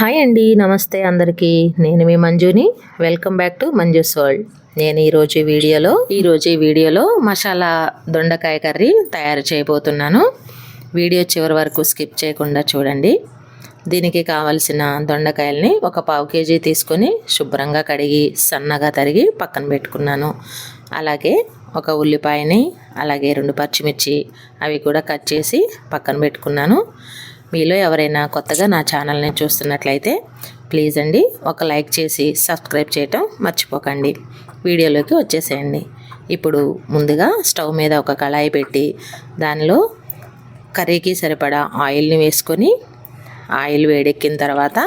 Hi అండి, నమస్తే అందరికీ. నేను మీ మంజుని. Welcome back to Manju's world. నేను ఈరోజు ఈ వీడియోలో మసాలా దొండకాయ కర్రీ తయారు చేయబోతున్నాను. వీడియో చివరి వరకు స్కిప్ చేయకుండా చూడండి. దీనికి కావలసిన దొండకాయల్ని ఒక పావు కేజీ తీసుకొని శుభ్రంగా కడిగి సన్నగా తరిగి పక్కన పెట్టుకున్నాను. అలాగే ఒక ఉల్లిపాయని, అలాగే 2 పచ్చిమిర్చి అవి కూడా కట్ చేసి పక్కన పెట్టుకున్నాను. మీలో ఎవరైనా కొత్తగా నా ఛానల్ని చూస్తున్నట్లయితే ప్లీజ్ అండి ఒక లైక్ చేసి సబ్స్క్రైబ్ చేయటం మర్చిపోకండి. వీడియోలోకి వచ్చేసేయండి. ఇప్పుడు ముందుగా స్టవ్ మీద ఒక కళాయి పెట్టి దానిలో కర్రీకి సరిపడా ఆయిల్ని వేసుకొని ఆయిల్ వేడెక్కిన తర్వాత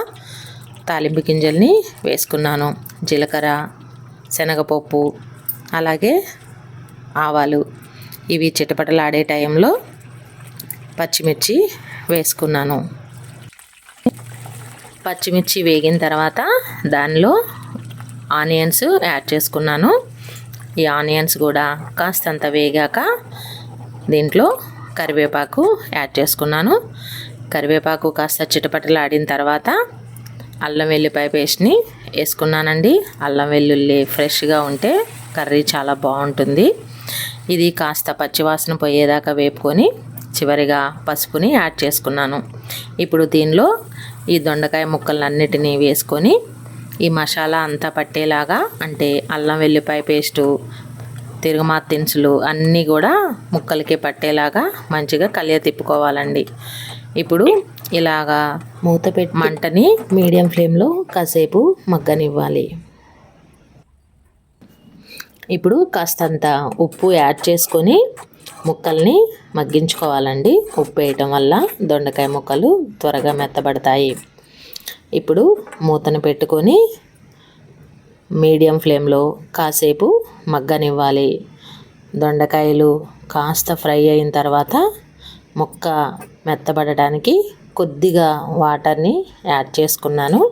తాలింపు గింజల్ని వేసుకున్నాను. జీలకర్ర, శనగపప్పు, అలాగే ఆవాలు ఇవి చిటపటలాడే టైంలో పచ్చిమిర్చి వేసుకున్నాను. పచ్చిమిర్చి వేగిన తర్వాత దానిలో ఆనియన్స్ యాడ్ చేసుకున్నాను. ఈ ఆనియన్స్ కూడా కాస్తంత వేగాక దీంట్లో కరివేపాకు యాడ్ చేసుకున్నాను. కరివేపాకు కాస్త చిటపటలాడిన తర్వాత అల్లం వెల్లుల్లిపాయ పేస్ట్ని వేసుకున్నానండి. అల్లం వెల్లుల్లి ఫ్రెష్గా ఉంటే కర్రీ చాలా బాగుంటుంది. ఇది కాస్త పచ్చివాసన పోయేదాకా వేపుకొని చివరిగా పసుపుని యాడ్ చేసుకున్నాను. ఇప్పుడు దీనిలో ఈ దొండకాయ ముక్కలన్నిటినీ వేసుకొని ఈ మసాలా అంతా పట్టేలాగా, అంటే అల్లం వెల్లుల్లిపాయ పేస్టు, తిరుగుమాత దినుసులు అన్నీ కూడా ముక్కలకి పట్టేలాగా మంచిగా తిప్పుకోవాలండి. ఇప్పుడు ఇలాగా మూత పెట్టి మంటని మీడియం ఫ్లేమ్లో కాసేపు మగ్గనివ్వాలి. ఇప్పుడు కాస్తంత ఉప్పు యాడ్ చేసుకొని ముక్కల్ని మగ్గించుకోవాలండి. ఉప్పు వేయటం వల్ల దొండకాయ ముక్కలు త్వరగా మెత్తబడతాయి. ఇప్పుడు మూతను పెట్టుకొని మీడియం ఫ్లేమ్లో కాసేపు మగ్గనివ్వాలి. దొండకాయలు కాస్త ఫ్రై అయిన తర్వాత ముక్క మెత్తబడడానికి కొద్దిగా వాటర్ని యాడ్ చేసుకున్నాను.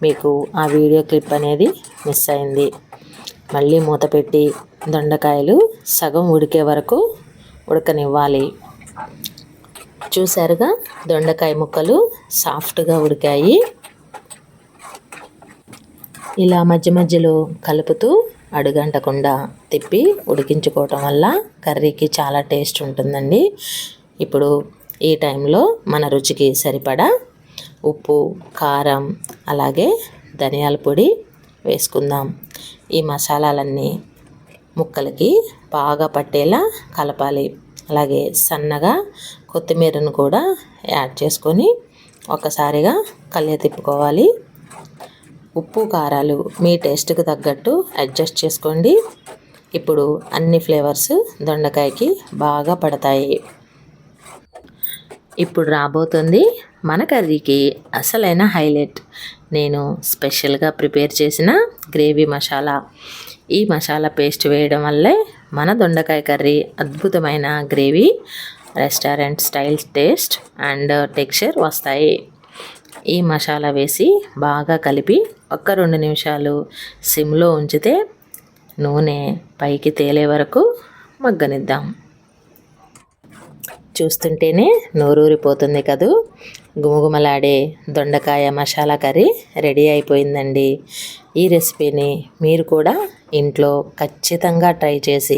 మీకు ఆ వీడియో క్లిప్ అనేది మిస్ అయింది. మళ్ళీ మూత పెట్టి దొండకాయలు సగం ఉడికే వరకు ఉడకనివ్వాలి. చూసారుగా, దొండకాయ ముక్కలు సాఫ్ట్గా ఉడికాయి. ఇలా మధ్య మధ్యలో కలుపుతూ అడుగంటకుండా తిప్పి ఉడికించుకోవటం వల్ల కర్రీకి చాలా టేస్ట్ ఉంటుందండి. ఇప్పుడు ఈ టైంలో మన రుచికి సరిపడా ఉప్పు, కారం, అలాగే ధనియాల పొడి వేసుకుందాం. ఈ మసాలాలన్నీ ముక్కలకి బాగా పట్టేలా కలపాలి. అలాగే సన్నగా కొత్తిమీరను కూడా యాడ్ చేసుకొని ఒక్కసారిగా తిప్పుకోవాలి. ఉప్పు కారాలు మీ టేస్ట్కి తగ్గట్టు అడ్జస్ట్ చేసుకోండి. ఇప్పుడు అన్ని ఫ్లేవర్స్ దొండకాయకి బాగా పడతాయి. ఇప్పుడు రాబోతుంది మన కర్రీకి అసలైన హైలైట్. నేను స్పెషల్గా ప్రిపేర్ చేసిన గ్రేవీ మసాలా. ఈ మసాలా పేస్ట్ వేయడం వల్లే మన దొండకాయ కర్రీ అద్భుతమైన gravy, restaurant style taste and texture వస్తాయి. ఈ మసాలా వేసి బాగా కలిపి 1-2 నిమిషాలు సిమ్లో ఉంచితే నూనె పైకి తేలే వరకు మగ్గనిద్దాం. చూస్తుంటేనే నోరూరిపోతుంది కదూ. గుమగుమలాడే దొండకాయ మసాలా కర్రీ రెడీ అయిపోయిందండి. ఈ రెసిపీని మీరు కూడా ఇంట్లో ఖచ్చితంగా ట్రై చేసి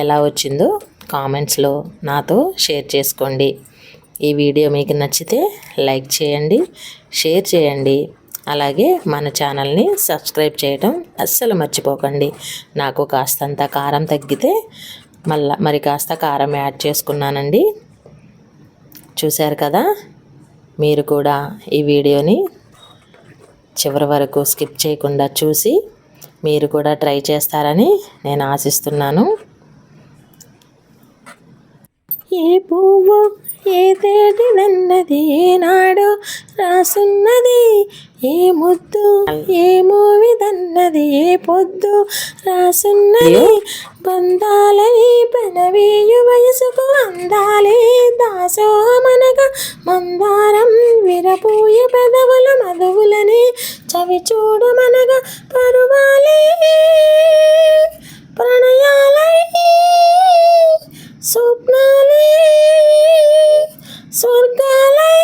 ఎలా వచ్చిందో కామెంట్స్లో నాతో షేర్ చేసుకోండి. ఈ వీడియో మీకు నచ్చితే లైక్ చేయండి, షేర్ చేయండి. అలాగే మన ఛానల్ని సబ్స్క్రైబ్ చేయడం అస్సలు మర్చిపోకండి. నాకు కాస్తంత కారం తగ్గితే మరి కాస్త కారం యాడ్ చేసుకున్నానండి. చూశారు కదా, మీరు కూడా ఈ వీడియోని చివరి వరకు స్కిప్ చేయకుండా చూసి మీరు కూడా ట్రై చేస్తారని నేను ఆశిస్తున్నాను. ఏ పువ్వు ఏ తేటినన్నది ఏనాడో రాసున్నది, ఏ ముద్దు ఏ మూవిదన్నది ఏ పొద్దు రాసున్నది, బంధాలని పనవేయు వయసుకు అందాలే దాసో మనగా, మందారం విరపూయ పెదవుల మధువులని చవి చూడు మనగా, పరువాలే ప్రణయాలై స్వప్నాలే స్వర్గాలై